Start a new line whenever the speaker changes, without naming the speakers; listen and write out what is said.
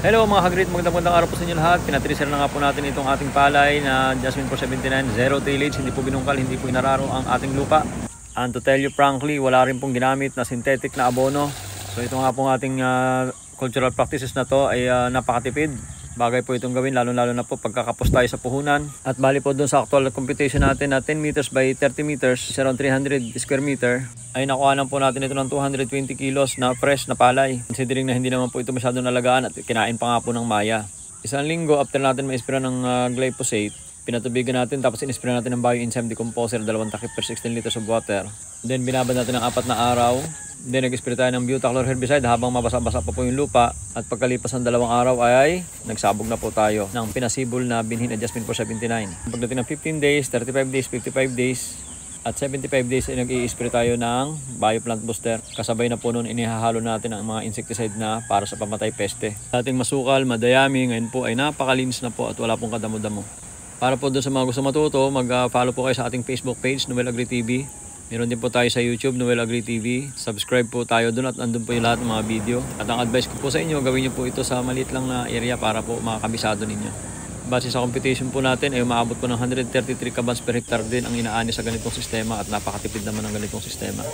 Hello mga kagrit, magandang araw po sa inyo lahat. Pinatriser na nga po natin itong ating palay na Jasmine 479, zero tillage, hindi po binungkal, hindi po inararo ang ating lupa. And to tell you frankly, wala rin pong ginamit na synthetic na abono. So ito nga pong ating cultural practices na to ay napakatipid. Bagay po itong gawin, lalo-lalo na po pagkakapos tayo sa puhunan. At bali po doon sa actual computation natin na 10 meters by 30 meters, around 300 square meter, ay nakuha po natin ito ng 220 kilos na fresh na palay. Considering na hindi naman po ito masyadong nalagaan at kinain pa nga po ng maya. Isang linggo after natin ma-spray ng glyphosate, pinatubigan natin tapos in-spray natin ng bioenzyme decomposer, 2 takip per 16 liters of water. Then binabad natin ng 4 na araw. Then nag-spray tayo ng Butachlor herbicide habang mabasa-basa pa po yung lupa. At pagkalipas ng 2 araw ay nagsabog na po tayo ng pinasibol na binhi na Jasmine 479. Pagdating ng 15 days, 35 days, 55 days at 75 days ay nag-i-spray tayo ng bioplant booster. Kasabay na po noon inihahalo natin ang mga insecticide na para sa pamatay peste. Dating masukal, madayami, ngayon po ay napakalinis na po at wala pong kadamo-damo. Para po doon sa mga gusto matuto, mag-follow po kayo sa ating Facebook page, Noel Agri TV. Meron din po tayo sa YouTube, Noel Agri TV. Subscribe po tayo doon at andun po yung lahat ng mga video. At ang advice ko po sa inyo, gawin nyo po ito sa maliit lang na area para po makakabisado ninyo. Base sa computation po natin ay umaabot po ng 133 kabans per hectare din ang inaani sa ganitong sistema at napakatipid naman ng ganitong sistema.